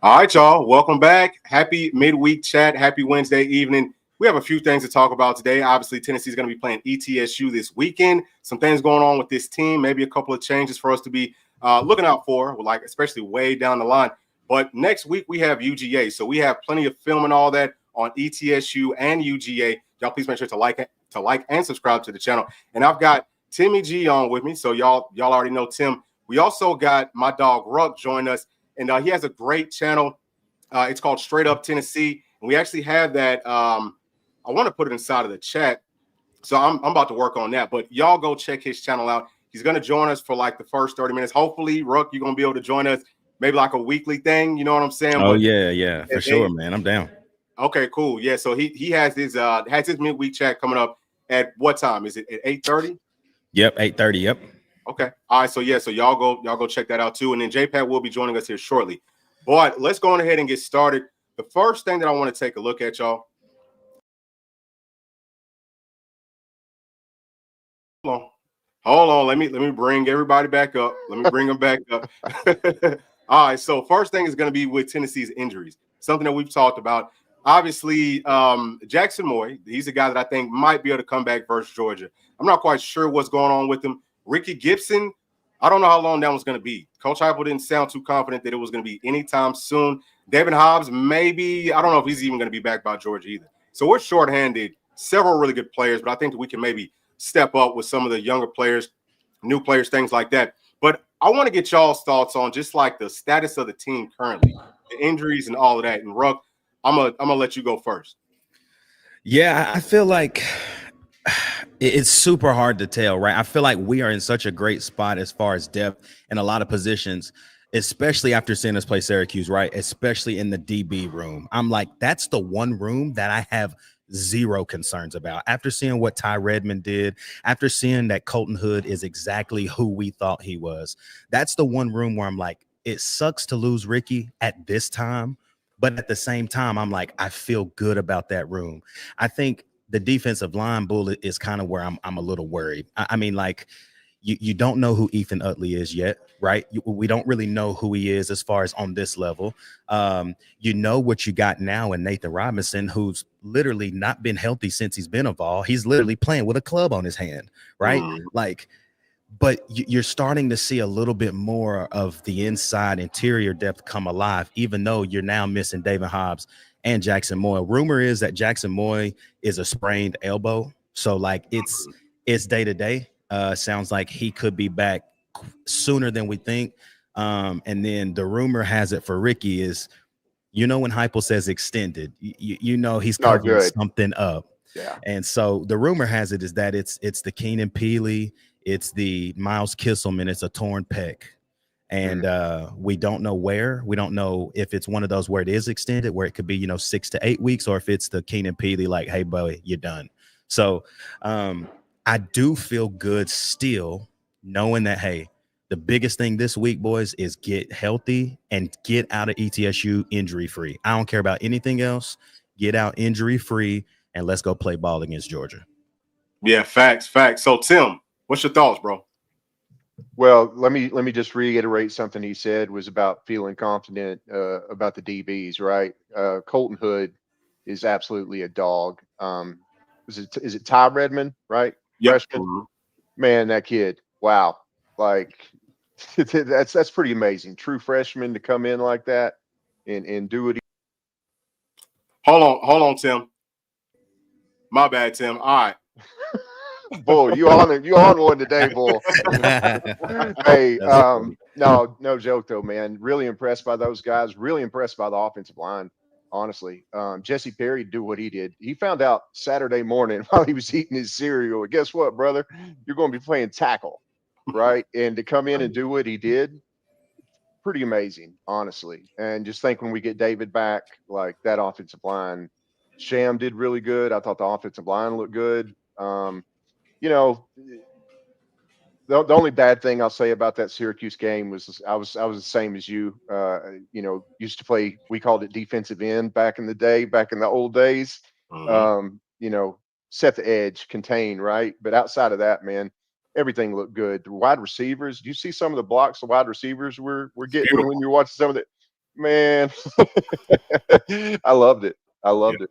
All right, y'all. Welcome back. Happy midweek chat. Happy Wednesday evening. We have a few things to talk about today. Obviously, Tennessee's going to be playing ETSU this weekend. Some things going on with this team. Maybe a couple of changes for us to be looking out for, like especially way down the line. But next week we have UGA, so we have plenty of film and all that on ETSU and UGA. Y'all, please make sure to like and subscribe to the channel. And I've got Timmy G on with me, so y'all already know Tim. We also got my dog Ruck join us. And he has a great channel. It's called Straight Up Tennessee. And we actually have that. I want to put it inside of the chat. So I'm about to work on that. But y'all go check his channel out. He's going to join us for like the first 30 minutes. Hopefully, Ruck, you're going to be able to join us maybe like a weekly thing. You know what I'm saying? Oh, yeah, for sure, man. I'm down. Okay, cool. Yeah, so he has his midweek chat coming up at what time? Is it at 8:30? Yep, 8:30. Yep. Okay. All right. So y'all go check that out too. And then JPatt will be joining us here shortly. But let's go on ahead and get started. The first thing that I want to take a look at, y'all. Hold on. Let me bring everybody back up. Let me bring them back up. All right. So first thing is going to be with Tennessee's injuries. Something that we've talked about. Obviously, Jackson Moy, he's a guy that I think might be able to come back versus Georgia. I'm not quite sure what's going on with him. Ricky Gibson, I don't know how long that was going to be. Coach Heupel didn't sound too confident that it was going to be anytime soon. David Hobbs, maybe. I don't know if he's even going to be back by Georgia either. So we're shorthanded. Several really good players, but I think that we can maybe step up with some of the younger players, new players, things like that. But I want to get y'all's thoughts on just like the status of the team currently, the injuries and all of that. And Ruck, I'm gonna let you go first. Yeah, I feel like it's super hard to tell, right? I feel like we are in such a great spot as far as depth in a lot of positions, especially after seeing us play Syracuse, right? Especially in the DB room. I'm like, that's the one room that I have zero concerns about. After seeing what Ty Redmond did, after seeing that Colton Hood is exactly who we thought he was, that's the one room where I'm like, it sucks to lose Ricky at this time. But at the same time, I'm like, I feel good about that room. I think the defensive line bullet is kind of where I'm a little worried. I mean, like, you don't know who Ethan Utley is yet, right? We don't really know who he is as far as on this level. You know what you got now in Nathan Robinson, who's literally not been healthy since he's been a Vol. He's literally playing with a club on his hand, right? Like, but you're starting to see a little bit more of the inside interior depth come alive, even though you're now missing David Hobbs and Jackson Moy. Rumor is that Jackson Moy is a sprained elbow. So like it's day to day. Sounds like he could be back sooner than we think. And then the rumor has it for Ricky is, you know, when Heupel says extended, you know he's covering something up. Yeah. And so the rumor has it is that it's the Keenan Peely, it's the Miles Kisselman, it's a torn pec. And we don't know where. We don't know if it's one of those where it is extended, where it could be, 6 to 8 weeks, or if it's the Keenan Peely, like, hey, boy, you're done. So I do feel good still knowing that, hey, the biggest thing this week, boys, is get healthy and get out of ETSU injury-free. I don't care about anything else. Get out injury-free, and let's go play ball against Georgia. Yeah, facts. So, Tim, what's your thoughts, bro? Well, let me just reiterate something he said was about feeling confident about the DBs, right? Colton Hood is absolutely a dog. Is it Ty Redmond, right? Yep. Freshman. Man, that kid, wow. Like that's pretty amazing. True freshman to come in like that and do it. Hold on, Tim. My bad, Tim. All right. Bull, you on one today, Bull. Hey, no joke though, man. Really impressed by those guys. Really impressed by the offensive line. Honestly, Jesse Perry do what he did. He found out Saturday morning while he was eating his cereal. Guess what, brother? You're going to be playing tackle, right? And to come in and do what he did, pretty amazing, honestly. And just think when we get David back, like that offensive line, Sham did really good. I thought the offensive line looked good. The only bad thing I'll say about that Syracuse game was I was the same as you. Used to play. We called it defensive end back in the day, back in the old days. Set the edge, contain, right? But outside of that, man, everything looked good. The wide receivers. Do you see some of the blocks the wide receivers were getting when you're watching some of the? Man, I loved it. I loved it.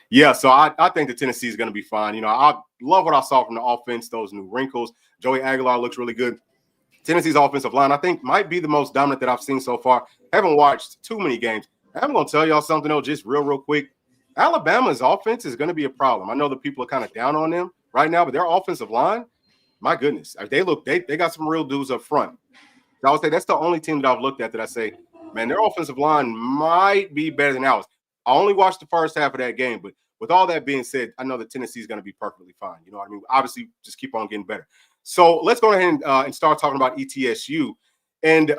Yeah, so I think the Tennessee is going to be fine. You know, I love what I saw from the offense, those new wrinkles. Joey Aguilar looks really good. Tennessee's offensive line, I think, might be the most dominant that I've seen so far. Haven't watched too many games. I'm going to tell y'all something, though, just real quick. Alabama's offense is going to be a problem. I know that people are kind of down on them right now, but their offensive line, my goodness, they got some real dudes up front. I would say that's the only team that I've looked at that I say, man, their offensive line might be better than ours. I only watched the first half of that game, but with all that being said, I know that Tennessee is going to be perfectly fine. You know what I mean? Obviously, just keep on getting better. So let's go ahead and start talking about ETSU. And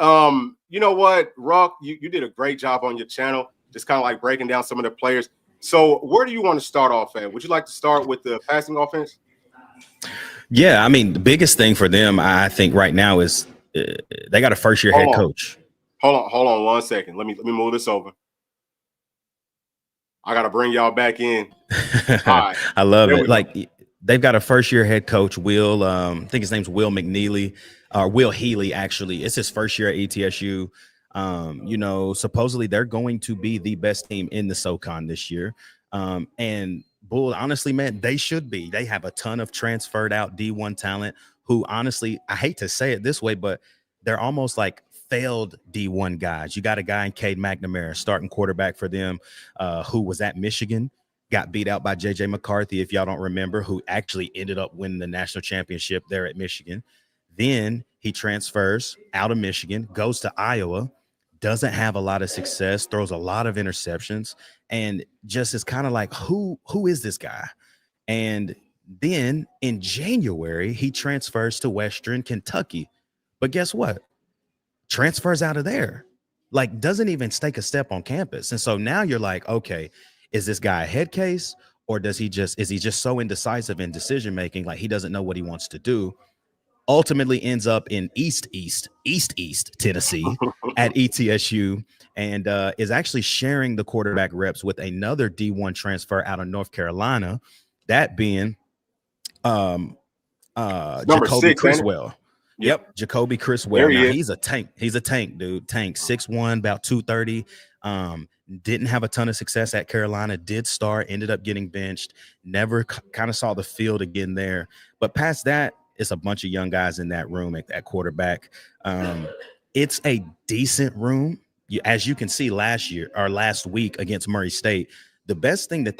you know what, Ruck, you did a great job on your channel, just kind of like breaking down some of the players. So where do you want to start off at? Would you like to start with the passing offense? Yeah, I mean, the biggest thing for them, I think, right now is they got a first-year head coach. Hold on 1 second. Let me move this over. I got to bring y'all back in. Right. I love it. Like, they've got a first-year head coach, Will. I think his name's Will McNeely, or Will Healy, actually. It's his first year at ETSU. You know, supposedly they're going to be the best team in the SoCon this year. And Bull, honestly, man, they should be. They have a ton of transferred out D1 talent who, honestly, I hate to say it this way, but they're almost like failed D1 guys. You got a guy in Cade McNamara, starting quarterback for them, who was at Michigan, got beat out by JJ McCarthy, if y'all don't remember, who actually ended up winning the national championship there at Michigan. Then he transfers out of Michigan, goes to Iowa, doesn't have a lot of success, throws a lot of interceptions, and just is kind of like, who is this guy? And then in January, he transfers to Western Kentucky. But guess what? Transfers out of there, like doesn't even take a step on campus. And so now you're like, okay, is this guy a head case, or is he just so indecisive in decision making, like he doesn't know what he wants to do? Ultimately ends up in East Tennessee at ETSU, and is actually sharing the quarterback reps with another D1 transfer out of North Carolina, that being Jacoby Criswell. Yep, Jacoby Criswell. Now he's a tank. He's a tank, dude. Tank, 6'1", about 230. Didn't have a ton of success at Carolina. Did start, ended up getting benched. Never kind of saw the field again there. But past that, it's a bunch of young guys in that room at quarterback. It's a decent room. As you can see, last week against Murray State, the best thing that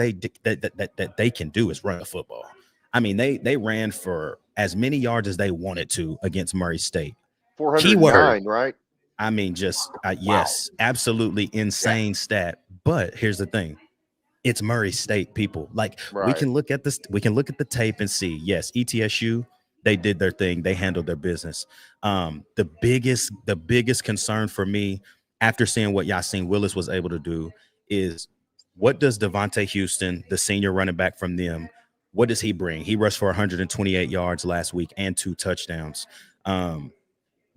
they can do is run the football. I mean, they ran for as many yards as they wanted to against Murray State. 409, right? I mean, just yes, absolutely insane stat. But here's the thing: it's Murray State, people. Like, we can look at this, we can look at the tape and see. Yes, ETSU, they did their thing, they handled their business. The biggest concern for me after seeing what Yasin Willis was able to do is, what does Devontae Houston, the senior running back from them, what does he bring? He rushed for 128 yards last week and 2 touchdowns.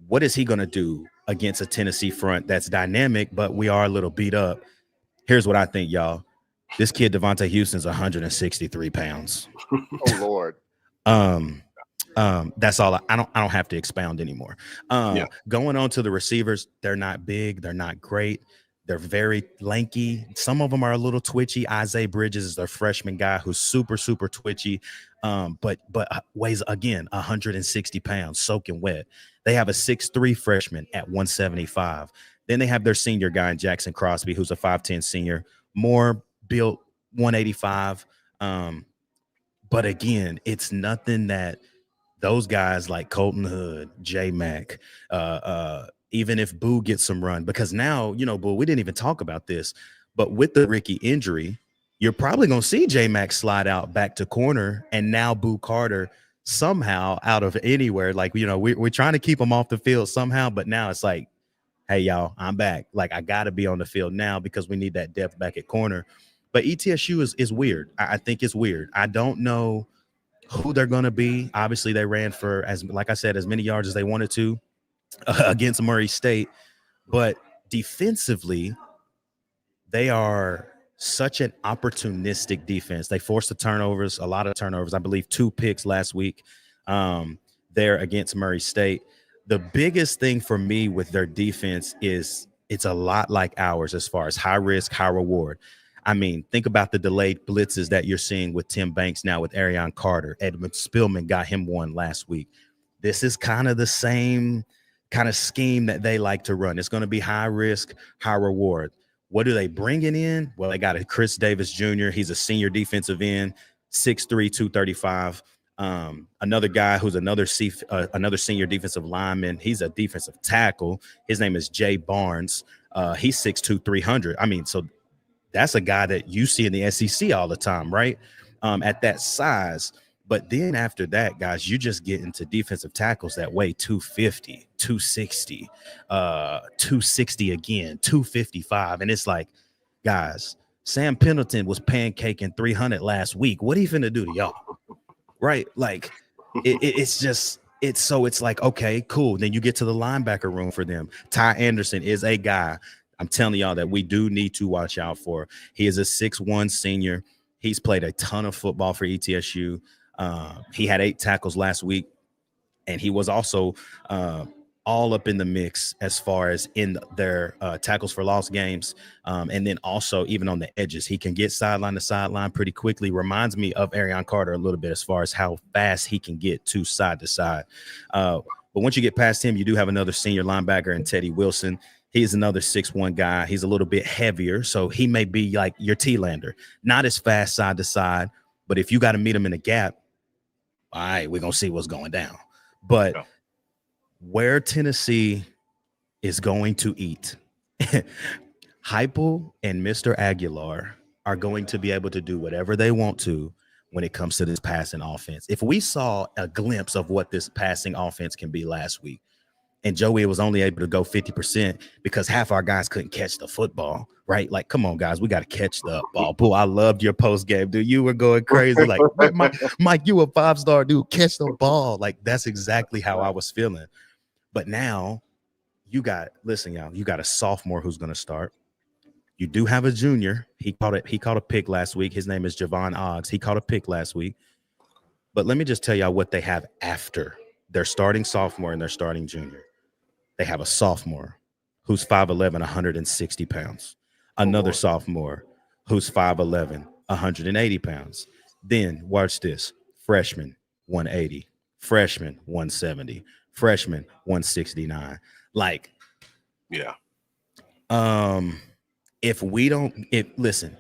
What is he going to do against a Tennessee front that's dynamic, but we are a little beat up? Here's what I think, y'all. This kid, Devontae Houston's 163 pounds. Oh, Lord. That's all. I don't have to expound anymore. Going on to the receivers, they're not big. They're not great. They're very lanky. Some of them are a little twitchy. Isaiah Bridges is their freshman guy who's super, super twitchy, but weighs, again, 160 pounds, soaking wet. They have a 6'3" freshman at 175. Then they have their senior guy in Jackson Crosby, who's a 5'10" senior, more built, 185. But again, it's nothing that those guys like Colton Hood, J-Mac, even if Boo gets some run, because now, you know, Boo, we didn't even talk about this, but with the Ricky injury, you're probably going to see J-Mac slide out back to corner, and now Boo Carter somehow out of anywhere. Like, you know, we're trying to keep him off the field somehow, but now it's like, hey, y'all, I'm back. Like, I got to be on the field now because we need that depth back at corner. But ETSU is weird. I think it's weird. I don't know who they're going to be. Obviously, they ran for, like I said, as many yards as they wanted to against Murray State. But defensively, they are such an opportunistic defense. They forced the turnovers, a lot of turnovers. I believe 2 picks last week there against Murray State. The biggest thing for me with their defense is it's a lot like ours as far as high risk, high reward. I mean, think about the delayed blitzes that you're seeing with Tim Banks now with Arion Carter. Edmund Spillman got him one last week. This is kind of the same kind of scheme that they like to run. It's going to be high risk, high reward. What are they bringing in? Well, they got a Chris Davis Jr. He's a senior defensive end, 6'3", 235. Another guy who's another senior defensive lineman. He's a defensive tackle. His name is Jay Barnes. He's 6'2", 300. I mean, so that's a guy that you see in the SEC all the time, right? At that size. But then after that, guys, you just get into defensive tackles that weigh 250, 260, 260 again, 255. And it's like, guys, Sam Pendleton was pancaking 300 last week. What are you finna do to y'all? Right? Like, it's like, okay, cool. Then you get to the linebacker room for them. Ty Anderson is a guy, I'm telling y'all, that we do need to watch out for. He is a 6'1" senior. He's played a ton of football for ETSU. He had 8 tackles last week, and he was also all up in the mix as far as in their tackles for loss games. And then also even on the edges, he can get sideline to sideline pretty quickly. Reminds me of Arion Carter a little bit as far as how fast he can get to side. But once you get past him, you do have another senior linebacker in Teddy Wilson. He's another 6'1" guy. He's a little bit heavier, so he may be like your T-lander. Not as fast side to side, but if you got to meet him in a gap, all right, we're going to see what's going down. But where Tennessee is going to eat, Heupel and Mr. Aguilar are going to be able to do whatever they want to when it comes to this passing offense. If we saw a glimpse of what this passing offense can be last week, and Joey was only able to go 50% because half our guys couldn't catch the football, right? Like, come on, guys, we got to catch the ball. Boo, I loved your post game, dude. You were going crazy. Like, Mike, you a 5-star dude. Catch the ball. Like, that's exactly how I was feeling. But now you got a sophomore who's going to start. You do have a junior. He caught a pick last week. His name is Javon Oggs. He caught a pick last week. But let me just tell y'all what they have after their starting sophomore and their starting junior. They have a sophomore who's 5'11", 160 pounds. Another sophomore who's 5'11", 180 pounds. Then watch this: freshman 180, freshman 170, freshman 169. Like, yeah. Listen,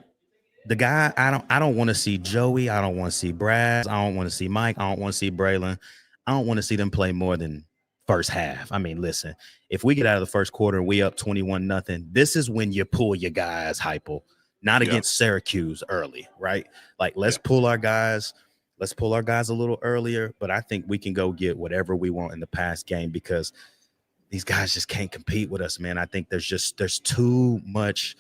the guy, I don't want to see Joey. I don't want to see Brad. I don't want to see Mike. I don't want to see Braylon. I don't want to see them play more than first half. I mean, listen, if we get out of the first quarter and we up 21-0, this is when you pull your guys, Heupel, not against Syracuse early, right? Like, let's pull our guys. Let's pull our guys a little earlier, but I think we can go get whatever we want in the past game because these guys just can't compete with us, man. I think there's too much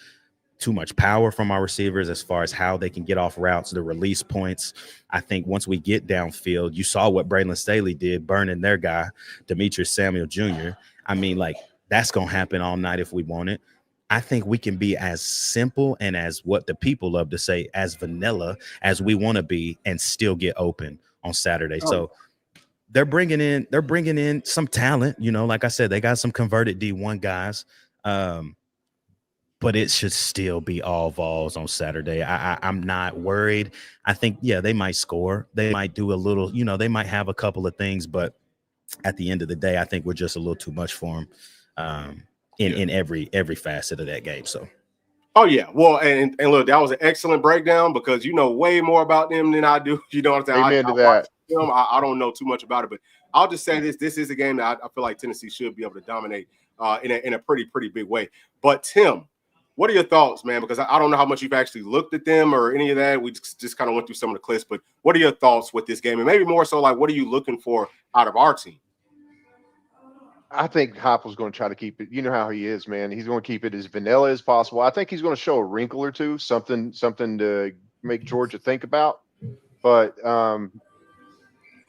power from our receivers as far as how they can get off routes, the release points. I think once we get downfield, you saw what Braylon Staley did, burning their guy, Demetrius Samuel Jr. I mean, like, that's going to happen all night if we want it. I think we can be as simple and as what the people love to say, as vanilla as we want to be and still get open on Saturday. So they're bringing in some talent, like I said, they got some converted D1 guys. But it should still be all Vols on Saturday. I'm not worried. I think, they might score. They might do a little, they might have a couple of things, but at the end of the day, I think we're just a little too much for them in every facet of that game. So. Oh, yeah. Well, and look, that was an excellent breakdown because you know way more about them than I do. You know what I'm saying? Amen to that. I don't know too much about it, but I'll just say this. This is a game that I feel like Tennessee should be able to dominate in a pretty big way. But, Tim, what are your thoughts, man? Because I don't know how much you've actually looked at them or any of that. We just kind of went through some of the clips, but what are your thoughts with this game? And maybe more so, like, what are you looking for out of our team? I think Heupel's going to try to keep it. You know how he is, man. He's going to keep it as vanilla as possible. I think he's going to show a wrinkle or two, something to make Georgia think about. But from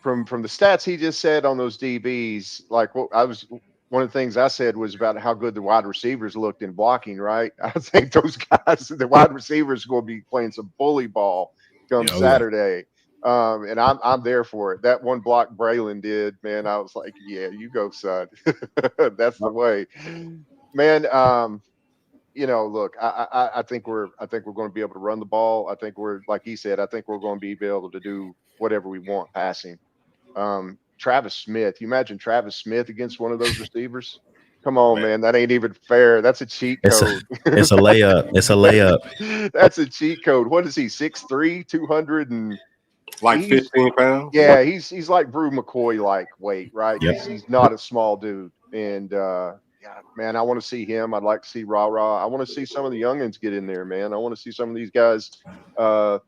the stats he just said on those DBs, like one of the things I said was about how good the wide receivers looked in blocking, right? I think those guys, the wide receivers, are going to be playing some bully ball come Saturday. And I'm there for it. That one block Braylon did, man, I was like, yeah, you go, son. That's the way. Man, look, I think we're going to be able to run the ball. I think we're, like he said, I think we're going to be able to do whatever we want passing. Travis Smith, you imagine Travis Smith against one of those receivers? Come on, man, that ain't even fair. That's a cheat code. It's a layup. It's a layup. That's a cheat code. What is he? 6'3", 200 and like 15 pounds. Yeah, he's like Brew McCoy like weight, right? Yep. He's not a small dude. And yeah, man, I want to see him. I'd like to see Rah. I want to see some of the youngins get in there, man. I want to see some of these guys. Was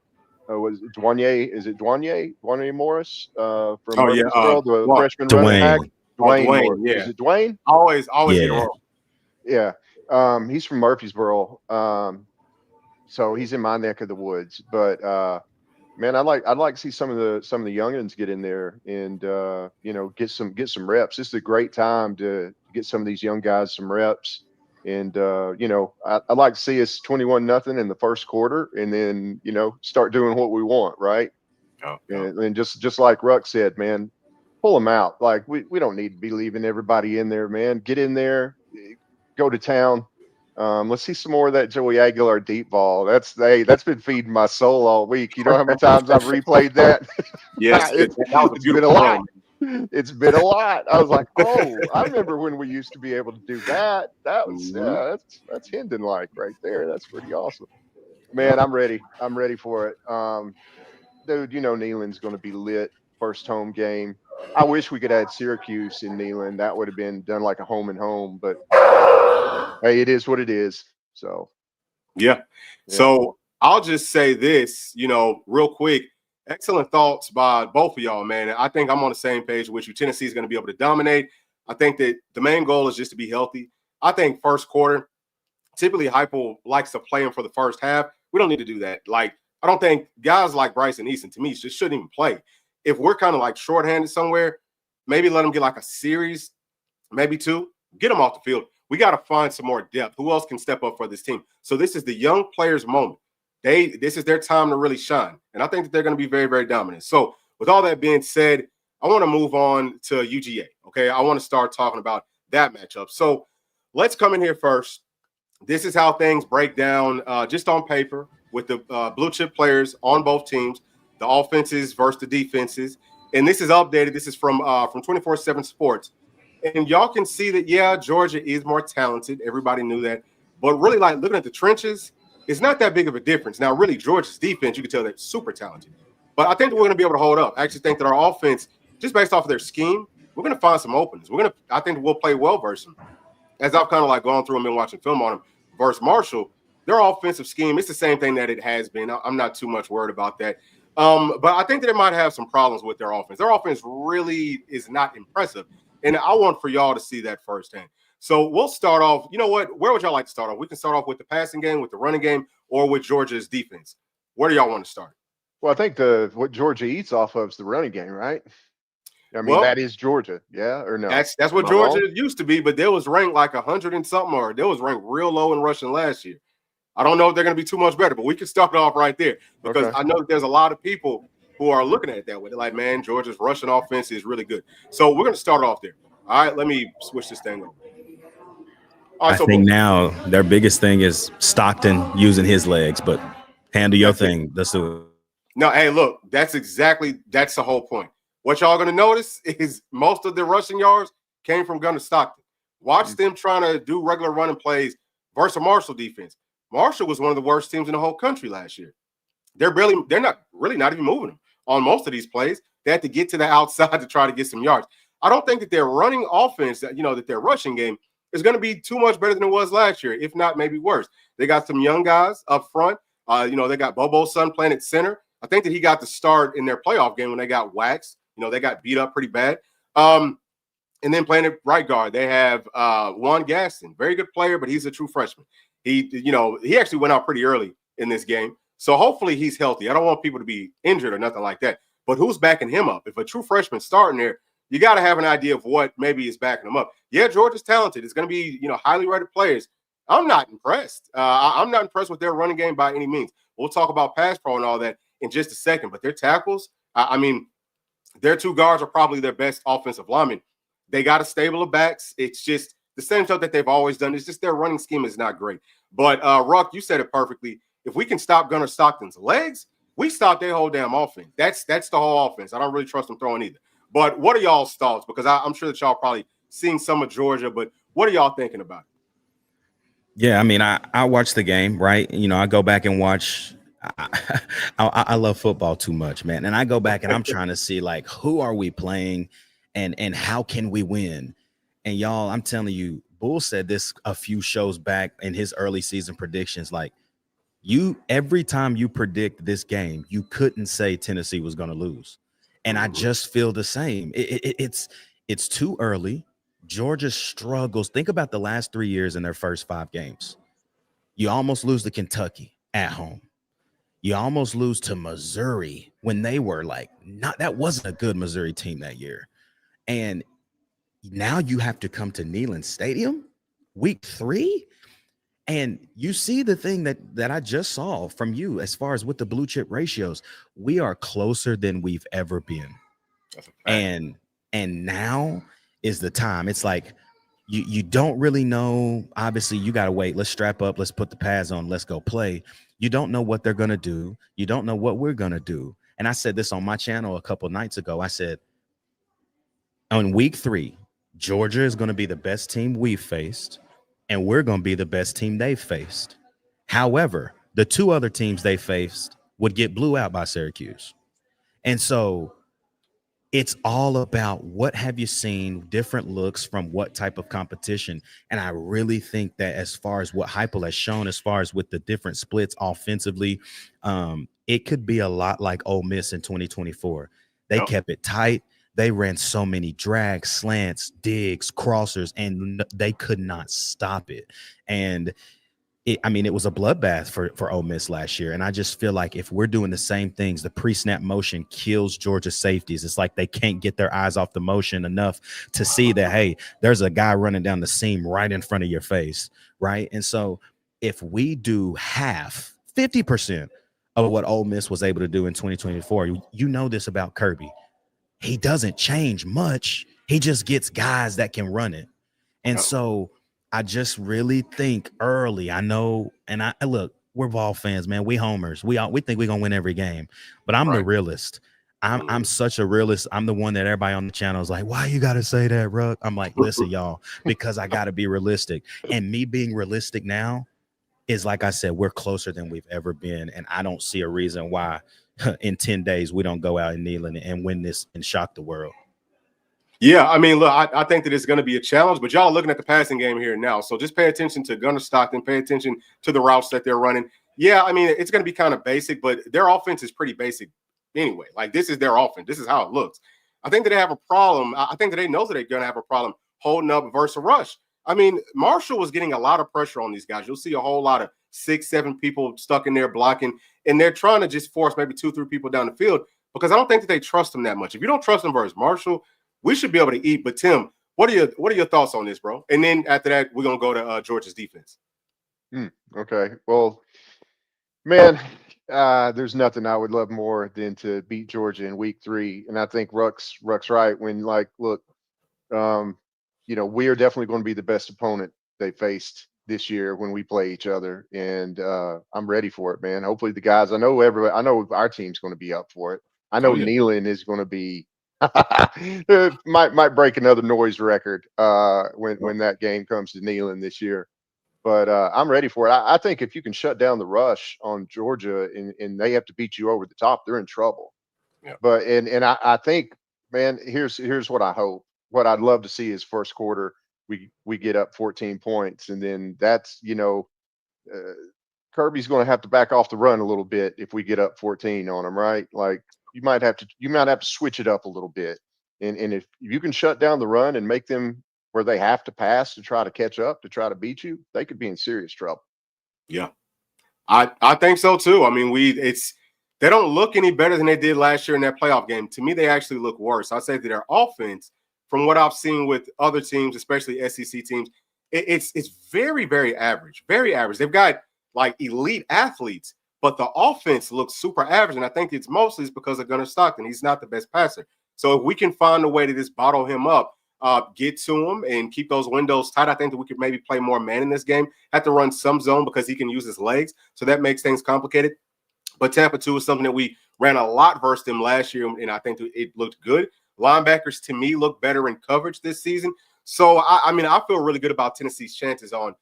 it Dwayne? Is it Dwayne Morris from Murfreesboro, the freshman running back? Dwayne, yeah. Is it Dwayne? Always Yeah. get it wrong. Yeah. He's from Murfreesboro. So he's in my neck of the woods. But man, I'd like to see some of the youngins get in there and get some reps. This is a great time to get some of these young guys some reps. And I'd like to see us 21-0 in the first quarter, and then start doing what we want, right? Oh. And just like Ruck said, man, pull them out. Like we don't need to be leaving everybody in there, man. Get in there, go to town. Let's see some more of that Joey Aguilar deep ball. That's been feeding my soul all week. You know how many times I've replayed that? Yes, it's been a lot. It's been a lot. I was like, oh, I remember when we used to be able to do that. That was that's Hendon like right there. That's pretty awesome. Man, I'm ready. I'm ready for it. Dude, Neyland's going to be lit first home game. I wish we could add Syracuse in Neyland. That would have been done like a home and home, but hey, it is what it is. So yeah. So I'll just say this, real quick. Excellent thoughts by both of y'all, man. I think I'm on the same page with you. Tennessee is going to be able to dominate. I think that the main goal is just to be healthy. I think first quarter, typically Heupel likes to play him for the first half. We don't need to do that. Like, I don't think guys like Bryson Easton, to me, just shouldn't even play. If we're kind of like shorthanded somewhere, maybe let them get like a series, maybe two, get them off the field. We got to find some more depth. Who else can step up for this team? So this is the young players' moment. This is their time to really shine. And I think that they're going to be very, very dominant. So with all that being said, I want to move on to UGA. Okay. I want to start talking about that matchup. So let's come in here first. This is how things break down just on paper with the blue chip players on both teams, the offenses versus the defenses. And this is updated. This is from 24/7 Sports. And y'all can see that, yeah, Georgia is more talented. Everybody knew that. But really, like, looking at the trenches, it's not that big of a difference. Now, really, Georgia's defense, you can tell they're super talented. But I think that we're going to be able to hold up. I actually think that our offense, just based off of their scheme, we're going to find some openings. I think we'll play well versus them. As I've kind of like gone through them and watching film on them versus Marshall, their offensive scheme, it's the same thing that it has been. I'm not too much worried about that. But I think that it might have some problems with their offense. Their offense really is not impressive. And I want for y'all to see that firsthand. So we'll start off. You know what? Where would y'all like to start off? We can start off with the passing game, with the running game, or with Georgia's defense. Where do y'all want to start? Well, I think what Georgia eats off of is the running game, right? I mean, that is Georgia, yeah, or no? That's what Georgia used to be, but they was ranked like 100 and something, or they was ranked real low in rushing last year. I don't know if they're going to be too much better, but we can start off right there because I know that there's a lot of people who are looking at it that way. They're like, man, Georgia's rushing offense is really good. So we're going to start off there. All right, let me switch this thing over. All right, I think now their biggest thing is Stockton using his legs, but handle your thing. Let's do it. No, hey, look, that's the whole point. What y'all going to notice is most of the rushing yards came from Gunnar Stockton. Watch them trying to do regular running plays versus Marshall defense. Marshall was one of the worst teams in the whole country last year. They're not even moving them on most of these plays. They had to get to the outside to try to get some yards. I don't think that their running offense, that their rushing game is going to be too much better than it was last year, if not maybe worse. They got some young guys up front. They got Bobo's son playing at center. I think that he got the start in their playoff game when they got waxed. They got beat up pretty bad. And then playing at right guard, they have Juan Gaston, very good player, but he's a true freshman. He actually went out pretty early in this game. So hopefully he's healthy. I don't want people to be injured or nothing like that. But who's backing him up? If a true freshman starting there, you got to have an idea of what maybe is backing him up. Yeah, Georgia's talented. It's going to be, highly rated players. I'm not impressed. I'm not impressed with their running game by any means. We'll talk about pass pro and all that in just a second. But their tackles, their two guards are probably their best offensive linemen. They got a stable of backs. It's just the same stuff that they've always done. It's just their running scheme is not great. But Ruck, you said it perfectly. If we can stop Gunnar Stockton's legs, we stop their whole damn offense. That's the whole offense. I don't really trust them throwing either. But what are y'all's thoughts? Because I'm sure that y'all probably seen some of Georgia, but what are y'all thinking about it? Yeah, I mean, I watch the game, right? You know, I go back and watch. I love football too much, man. And I go back and I'm trying to see, like, who are we playing and how can we win? And y'all, I'm telling you, Bull said this a few shows back in his early season predictions. Like, every time you predict this game, you couldn't say Tennessee was going to lose. And I just feel the same. It's too early. Georgia struggles. Think about the last 3 years in their first 5 games. You almost lose to Kentucky at home. You almost lose to Missouri when they were like, that wasn't a good Missouri team that year. And now you have to come to Neyland Stadium week 3. And you see the thing that I just saw from you as far as with the blue chip ratios, we are closer than we've ever been. And now is the time. It's like you don't really know. Obviously, you got to wait. Let's strap up. Let's put the pads on. Let's go play. You don't know what they're going to do. You don't know what we're going to do. And I said this on my channel a couple nights ago. I said, on week 3, Georgia is going to be the best team we've faced, and we're going to be the best team they've faced. However, the 2 other teams they faced would get blew out by Syracuse. And so it's all about what have you seen, different looks from what type of competition. And I really think that as far as what Heupel has shown, as far as with the different splits offensively, it could be a lot like Ole Miss in 2024. They kept it tight. They ran so many drags, slants, digs, crossers, and they could not stop it. And it was a bloodbath for Ole Miss last year. And I just feel like if we're doing the same things, the pre-snap motion kills Georgia safeties. It's like they can't get their eyes off the motion enough to see that, hey, there's a guy running down the seam right in front of your face, right? And so if we do 50% of what Ole Miss was able to do in 2024, you know this about Kirby. He doesn't change much. He just gets guys that can run it. And so I just really think early. I know, and I look, we're Vol fans, man. We homers. We think we're gonna win every game, but I'm the realist. I'm such a realist. I'm the one that everybody on the channel is like, why you gotta say that, Ruck? I'm like, listen, y'all, because I gotta be realistic. And me being realistic now is, like I said, we're closer than we've ever been, and I don't see a reason why in 10 days we don't go out in Neyland and win this and shock the world. Yeah, I mean, look, I think that it's going to be a challenge, but y'all are looking at the passing game here now. So just pay attention to Gunnar Stockton, pay attention to the routes that they're running. Yeah, I mean, it's going to be kind of basic, but their offense is pretty basic anyway. Like, this is their offense. This is how it looks. I think that they have a problem. I think that they know that they're going to have a problem holding up versus a rush. I mean, Marshall was getting a lot of pressure on these guys. You'll see a whole lot of 6, 7 people stuck in there blocking, and they're trying to just force maybe 2, 3 people down the field because I don't think that they trust them that much. If you don't trust them versus Marshall, we should be able to eat. But Tim, what are your thoughts on this, bro? And then after that, we're gonna go to Georgia's defense. Okay. Well, man, there's nothing I would love more than to beat Georgia in week 3. And I think Ruck's right when, like, look, we are definitely going to be the best opponent they faced this year when we play each other. And I'm ready for it, man. Hopefully the guys, I know our team's going to be up for it. I know Neyland is going to be might break another noise record when that game comes to Neyland this year. But I'm ready for it. I think if you can shut down the rush on Georgia and they have to beat you over the top, they're in trouble. Yeah. But and I think, man, here's what I hope. What I'd love to see is first quarter we get up 14 points, and then that's Kirby's going to have to back off the run a little bit if we get up 14 on them, right? Like, you might have to switch it up a little bit. And if you can shut down the run and make them where they have to pass to try to catch up, to try to beat you, they could be in serious trouble. Yeah, I think so too. I mean, they don't look any better than they did last year in that playoff game. To me, they actually look worse. I'd say that their offense, from what I've seen with other teams, especially SEC teams, it's very, very average, very average. They've got like elite athletes, but the offense looks super average. And I think it's mostly because of Gunnar Stockton. He's not the best passer. So if we can find a way to just bottle him up, get to him and keep those windows tight. I think that we could maybe play more man in this game. Have to run some zone because he can use his legs, so that makes things complicated. But Tampa 2 is something that we ran a lot versus them last year, and I think it looked good. Linebackers, to me, look better in coverage this season. So, I mean, I feel really good about Tennessee's chances on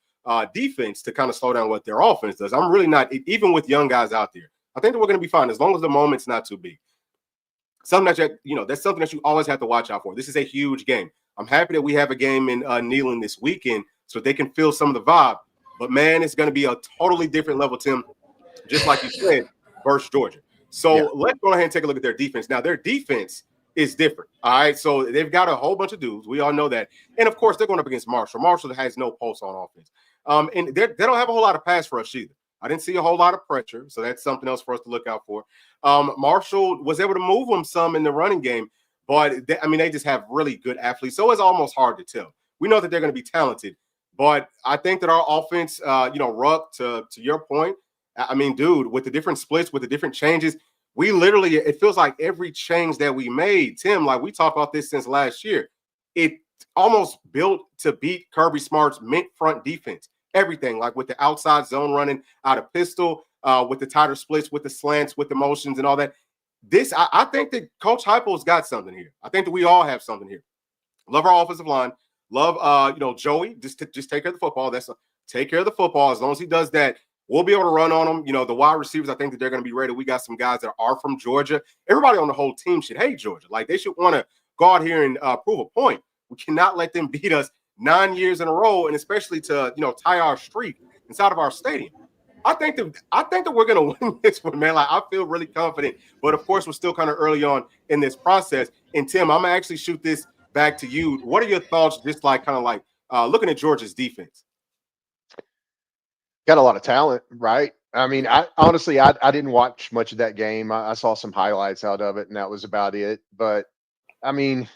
defense to kind of slow down what their offense does. I'm really not, even with young guys out there, I think that we're going to be fine as long as the moment's not too big. Something that, that's something that you always have to watch out for. This is a huge game. I'm happy that we have a game in Neyland this weekend so they can feel some of the vibe. But, man, it's going to be a totally different level, Tim, just like you said, versus Georgia. So let's go ahead and take a look at their defense. Now, their defense is different, all right? So they've got a whole bunch of dudes. We all know that. And, of course, they're going up against Marshall. Marshall has no pulse on offense. And they don't have a whole lot of pass rush either. I didn't see a whole lot of pressure, so that's something else for us to look out for. Marshall was able to move them some in the running game, but, they just have really good athletes, so it's almost hard to tell. We know that they're going to be talented, but I think that our offense, Ruck, to your point, dude, with the different splits, with the different changes, we literally, it feels like every change that we made, Tim, like we talked about this since last year, it almost built to beat Kirby Smart's mint front defense. Everything, like with the outside zone running out of pistol, with the tighter splits, with the slants, with the motions and all that. I think that Coach Heupel's got something here. I think that we all have something here. Love our offensive line. Love, Joey. Just take care of the football. Take care of the football. As long as he does that, we'll be able to run on them. The wide receivers, I think that they're going to be ready. We got some guys that are from Georgia. Everybody on the whole team should hate Georgia. Like, they should want to go out here and prove a point. We cannot let them beat us 9 years in a row, and especially to tie our streak inside of our stadium. I think that we're going to win this one, man. Like, I feel really confident, but of course we're still kind of early on in this process. And Tim, I'm gonna actually shoot this back to you. What are your thoughts, just like kind of like looking at Georgia's defense? Got a lot of talent, right? I honestly didn't watch much of that game. I saw some highlights out of it, and that was about it. But they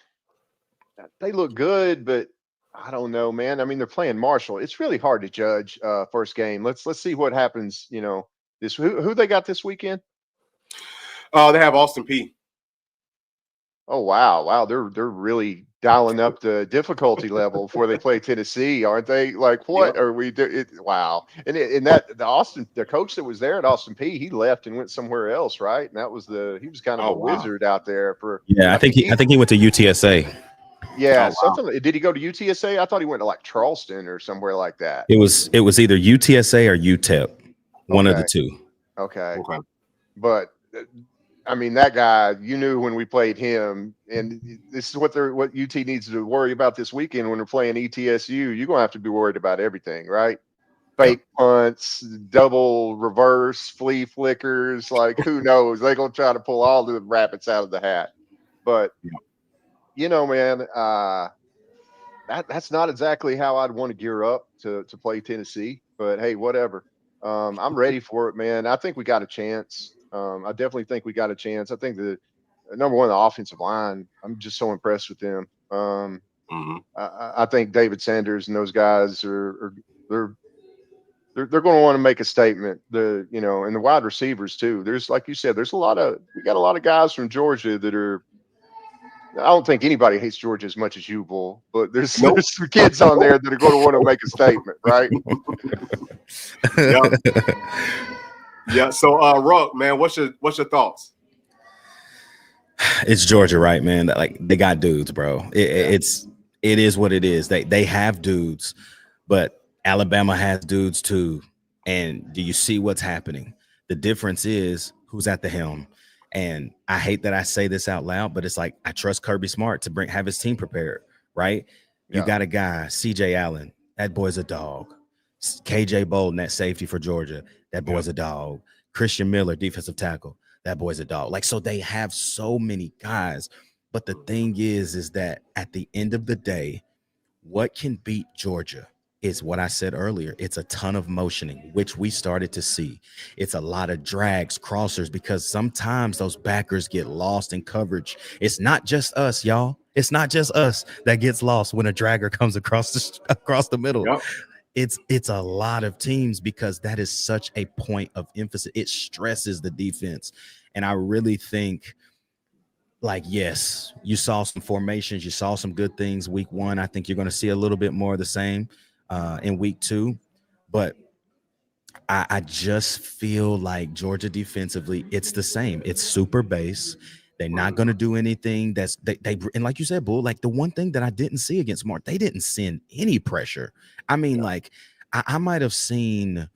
look good, but I don't know, man. They're playing Marshall. It's really hard to judge first game. Let's see what happens. This who they got this weekend? They have Austin Peay. Oh wow, they're really dialing up the difficulty level before they play Tennessee, aren't they? Like, what are we doing? Wow. And the coach that was there at Austin Peay, he left and went somewhere else, right? And he was kind of a wizard out there for. Yeah, I think he went to UTSA. Yeah, something. Did he go to UTSA? I thought he went to like Charleston or somewhere like that. It was either UTSA or UTEP, one of the two. Okay. But that guy, you knew when we played him, and this is what UT needs to worry about this weekend when they're playing ETSU. You're gonna have to be worried about everything, right? Fake punts, double reverse, flea flickers, like who knows? They're gonna try to pull all the rabbits out of the hat. But man, that's not exactly how I'd want to gear up to play Tennessee. But hey, whatever. I'm ready for it, man. I think we got a chance. I definitely think we got a chance. I think the number one, the offensive line, I'm just so impressed with them. I think David Sanders and those guys they're going to want to make a statement. And the wide receivers too. There's, like you said, we got a lot of guys from Georgia that are. I don't think anybody hates Georgia as much as you, Bull, but there's some kids on there that are going to want to make a statement, right? Yeah. So, Ruck, man, what's your thoughts? It's Georgia, right, man? Like, they got dudes, bro. It is what it is. They have dudes, but Alabama has dudes too. And do you see what's happening? The difference is who's at the helm. And I hate that I say this out loud, but it's like, I trust Kirby Smart to have his team prepared, right? You got a guy, CJ Allen, that boy's a dog. KJ Bolden, that safety for Georgia, that boy's a dog. Christian Miller, defensive tackle, that boy's a dog. Like, so they have so many guys. But the thing is that at the end of the day, what can beat Georgia is what I said earlier. It's a ton of motioning, which we started to see. It's a lot of drags, crossers, because sometimes those backers get lost in coverage. It's not just us, y'all. It's not just us that gets lost when a dragger comes across the middle. Yep. It's a lot of teams, because that is such a point of emphasis. It stresses the defense. And I really think like, yes, you saw some formations, you saw some good things week 1. I think you're going to see a little bit more of the same in week 2. But I just feel like Georgia defensively, it's the same. It's super base. They're not going to do anything that's they and like you said, Bull, like the one thing that I didn't see against Mark, they didn't send any pressure. I mean, like I might have seen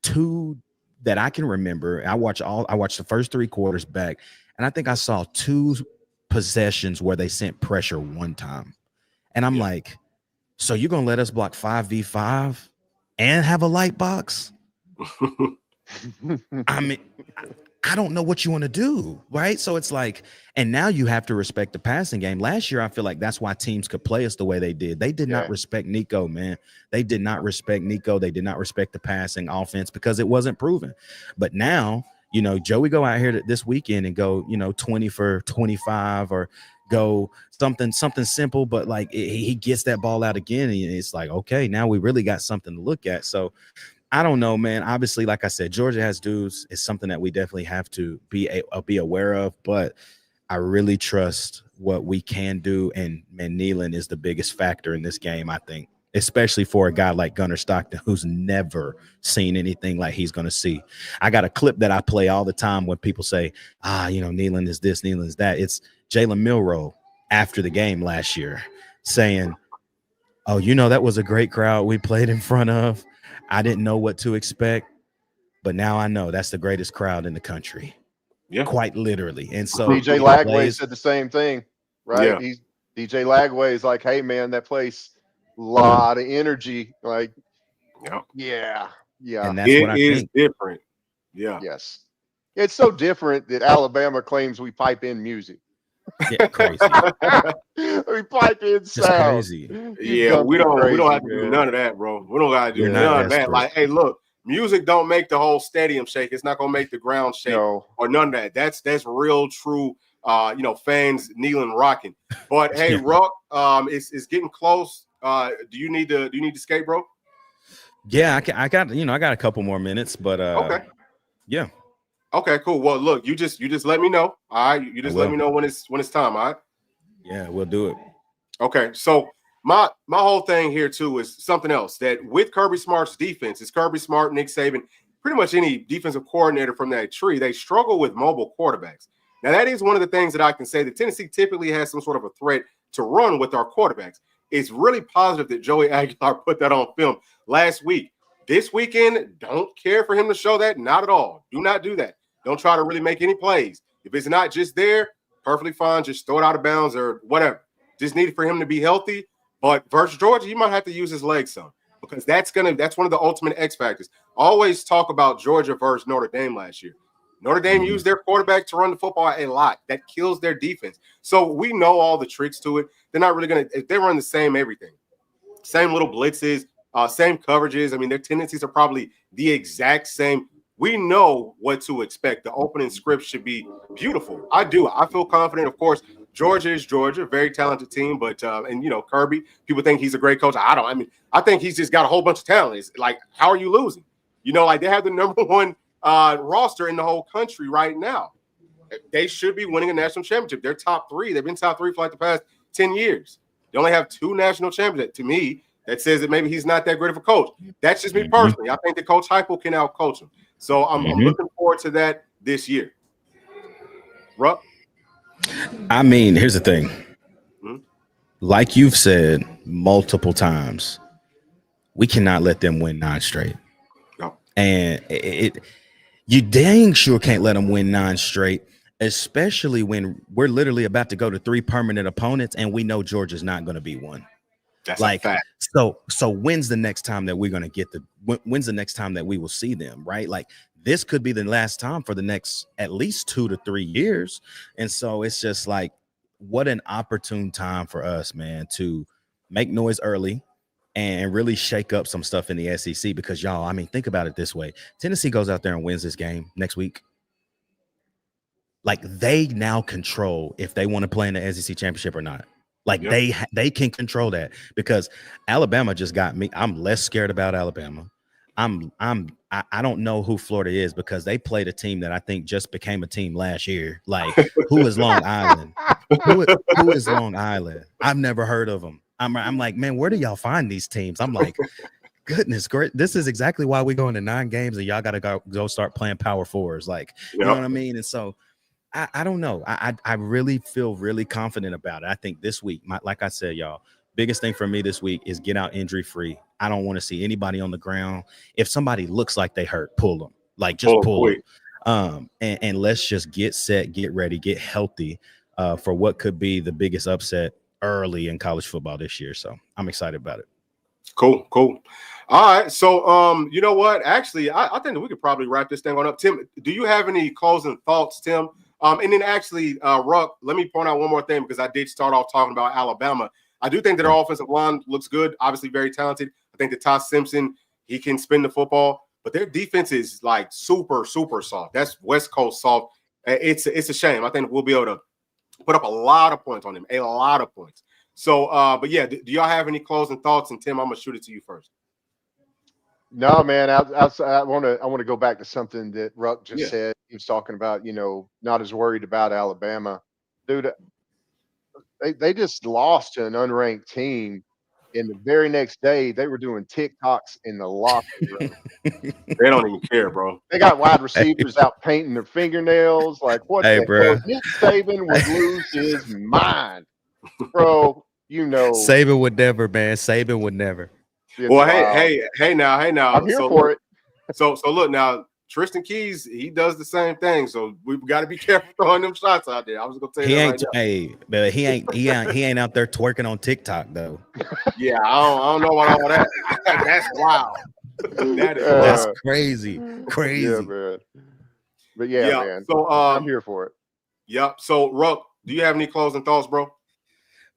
2 that I can remember. I watched the first 3 quarters back, and I think I saw 2 possessions where they sent pressure one time. And I'm like, so you're gonna let us block 5v5 and have a light box? I mean, I don't know what you want to do, right? So it's like, and now you have to respect the passing game. Last year, I feel like that's why teams could play us the way they did. They did not respect Nico, man. They did not respect Nico. They did not respect the passing offense because it wasn't proven. But now, you know, Joey go out here this weekend and go, you know, 20 for 25 or go something simple, but like he gets that ball out again, and it's like, okay, now we really got something to look at. So I don't know, man. Obviously, like I said, Georgia has dudes. It's something that we definitely have to be aware of. But I really trust what we can do, and man, Nealon is the biggest factor in this game, I think, especially for a guy like Gunnar Stockton, who's never seen anything like he's going to see. I got a clip that I play all the time when people say, you know, Nealon is this, Nealon is that. It's Jalen Milroe after the game last year saying, oh, you know, that was a great crowd we played in front of. I didn't know what to expect, but now I know that's the greatest crowd in the country. Yeah, quite literally. And so DJ Lagway said the same thing, right? Yeah. DJ Lagway is like, hey man, that place, lot of energy. Like, yeah. And that's what I think. Different. Yeah. Yes. It's so different that Alabama claims we pipe in music. Yeah, crazy. We pipe in sound. Crazy. Yeah, we don't have to do none of that, bro. We don't gotta do none of that. Like, hey, look, music don't make the whole stadium shake. It's not gonna make the ground shake or none of that. That's real, true. You know, fans kneeling, rocking. But hey, Ruck, it's getting close. Do you need to skate, bro? Yeah, I got a couple more minutes, but okay. Yeah. Okay, cool. Well, look, you just let me know. All right, you just let me know when it's time. All right. Yeah, we'll do it. Okay, so my whole thing here too is something else that with Kirby Smart's defense, it's Kirby Smart, Nick Saban, pretty much any defensive coordinator from that tree, they struggle with mobile quarterbacks. Now that is one of the things that I can say that Tennessee typically has some sort of a threat to run with our quarterbacks. It's really positive that Joey Aguilar put that on film last week. This weekend, don't care for him to show that. Not at all. Do not do that. Don't try to really make any plays. If it's not just there, perfectly fine. Just throw it out of bounds or whatever. Just need for him to be healthy. But versus Georgia, you might have to use his legs some because that's one of the ultimate X factors. Always talk about Georgia versus Notre Dame last year. Notre Dame used their quarterback to run the football a lot. That kills their defense. So we know all the tricks to it. They're not really going to – they run the same everything. Same little blitzes, same coverages. I mean, their tendencies are probably the exact same. We know what to expect. The opening script should be beautiful. I do. I feel confident. Of course, Georgia is Georgia, very talented team. But and you know, Kirby, people think he's a great coach. I don't. I mean, I think he's just got a whole bunch of talent. It's like, how are you losing? You know, like they have the number one roster in the whole country right now. They should be winning a national championship. They're top 3. They've been top 3 for like the past 10 years. They only have 2 national championships. To me, that says that maybe he's not that great of a coach. That's just me personally. I think that Coach Heupel can out-coach him. So I'm looking forward to that this year. Ruck? I mean, here's the thing. Like you've said multiple times, we cannot let them win 9 straight. No. And you dang sure can't let them win 9 straight, especially when we're literally about to go to 3 permanent opponents and we know Georgia's not going to be one. That's like a fact. So when's the next time that we're going to get when's the next time that we will see them, right? Like this could be the last time for the next at least 2 to 3 years. And so it's just like, what an opportune time for us, man, to make noise early and really shake up some stuff in the SEC because y'all, I mean, think about it this way. Tennessee goes out there and wins this game next week. Like they now control if they want to play in the SEC championship or not. Like they can control that because Alabama just got me. I'm less scared about Alabama. I'm I don't know who Florida is because they played a team that I think just became a team last year. Like, who is Long Island? Who is Long Island? I've never heard of them. I'm like, man, where do y'all find these teams? I'm like, goodness, great. This is exactly why we go into 9 games and y'all got to go start playing power fours. Like, you know what I mean? And so I don't know. I really feel really confident about it. I think this week, like I said, y'all, biggest thing for me this week is get out injury free. I don't want to see anybody on the ground. If somebody looks like they hurt, pull them. Like, just pull them. And let's just get set, get ready, get healthy for what could be the biggest upset early in college football this year. So I'm excited about it. Cool. All right. So, you know what? Actually, I think that we could probably wrap this thing on up. Tim, do you have any closing thoughts, Tim? And then actually, Ruck, let me point out one more thing because I did start off talking about Alabama. I do think that our offensive line looks good, obviously very talented. I think that Ty Simpson, he can spin the football, but their defense is like super, super soft. That's West Coast soft. It's a shame. I think we'll be able to put up a lot of points on them, a lot of points. So, but yeah, do y'all have any closing thoughts? And Tim, I'm gonna shoot it to you first. No, man. I want to go back to something that Ruck just said. He was talking about, not as worried about Alabama, dude. They just lost to an unranked team, and the very next day they were doing TikToks in the locker room. They don't even care, bro. They got wide receivers out painting their fingernails. Like, what the hell? Nick Saban would lose his mind, bro. Saban would never, man. Saban would never. Well, hey now. I'm here for it. So look now, Tristan Keys, he does the same thing. So we've got to be careful throwing them shots out there. I was gonna tell you that right now. But he ain't out there twerking on TikTok though. Yeah, I don't know about all that. That's wild. That's crazy. Yeah, man. But man. So I'm here for it. Yep. So Ruck, do you have any closing thoughts, bro?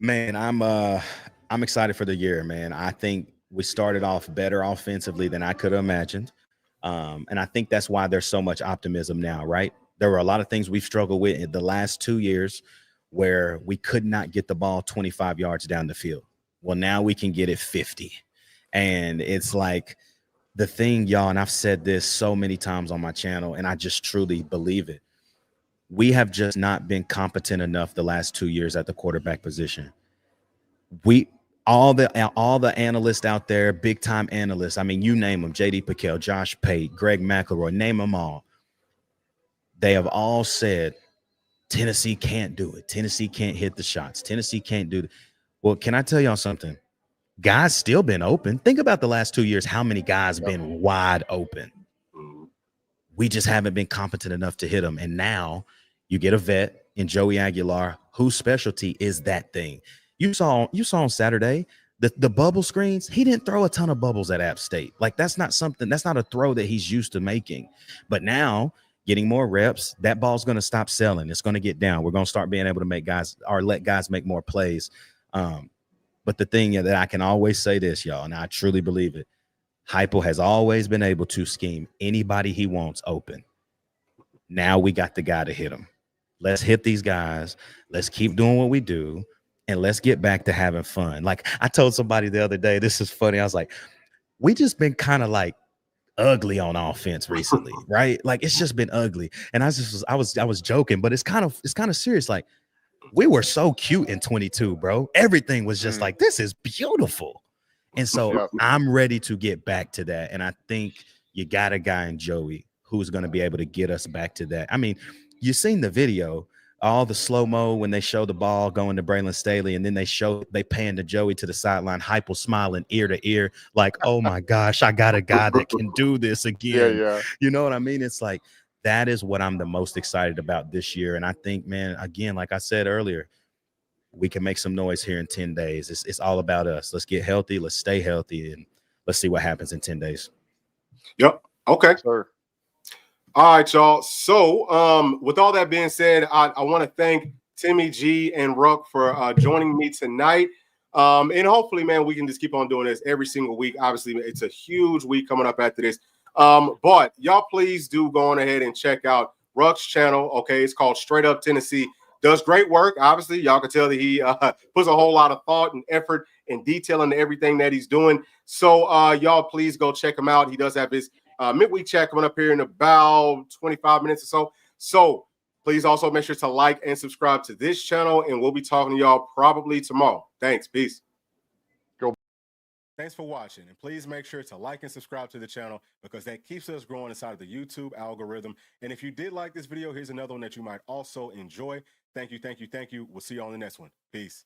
Man, I'm excited for the year, man. I think we started off better offensively than I could have imagined. And I think that's why there's so much optimism now, right? There were a lot of things we've struggled with in the last 2 years where we could not get the ball 25 yards down the field. Well, now we can get it 50. And it's like the thing, y'all, and I've said this so many times on my channel, and I just truly believe it. We have just not been competent enough the last 2 years at the quarterback position. All the analysts out there, big time analysts, I mean, you name them, J.D. Pickell, Josh Pate, Greg McElroy, name them all. They have all said Tennessee can't do it. Tennessee can't hit the shots. Tennessee can't do it. Well, can I tell y'all something? Guys still been open. Think about the last 2 years, how many guys been wide open. We just haven't been competent enough to hit them. And now you get a vet in Joey Aguilar, whose specialty is that thing. You saw on Saturday the bubble screens. He didn't throw a ton of bubbles at App State. Like, that's not a throw that he's used to making. But now, getting more reps, that ball's going to stop selling. It's going to get down. We're going to start being able to let guys make more plays. But the thing that I can always say this, y'all, and I truly believe it, Heupel has always been able to scheme anybody he wants open. Now we got the guy to hit him. Let's hit these guys. Let's keep doing what we do. And let's get back to having fun. Like, I told somebody the other day, this is funny. I was like, we just been kind of like ugly on offense recently, right? Like, it's just been ugly. And I was joking, but it's kind of serious. Like, we were so cute in 22, bro. Everything was just like, this is beautiful. And so I'm ready to get back to that. And I think you got a guy in Joey who's going to be able to get us back to that. I mean, you've seen the video, all the slow-mo when they show the ball going to Braylon Staley, and then they pan to Joey to the sideline, Heupel smiling ear to ear, like, oh my gosh, I got a guy that can do this again. Yeah. You know what I mean? It's like, that is what I'm the most excited about this year. And I think, man, again, like I said earlier, we can make some noise here in 10 days. It's all about us. Let's get healthy. Let's stay healthy. And let's see what happens in 10 days. Yep. Okay. Sir. All right, y'all. So with all that being said, I want to thank Timmy G and Ruck for joining me tonight. And hopefully, man, we can just keep on doing this every single week. Obviously, it's a huge week coming up after this. But y'all please do go on ahead and check out Ruck's channel. Okay, it's called Straight Up Tennessee. Does great work. Obviously, y'all can tell that he puts a whole lot of thought and effort and detail into everything that he's doing. So y'all please go check him out. He does have his midweek chat coming up here in about 25 minutes or so. So please also make sure to like and subscribe to this channel, and we'll be talking to y'all probably tomorrow. Thanks. Peace. Thanks for watching, and please make sure to like and subscribe to the channel because that keeps us growing inside of the YouTube algorithm. And if you did like this video, here's another one that you might also enjoy. Thank you, thank you, thank you. We'll see you on the next one. Peace.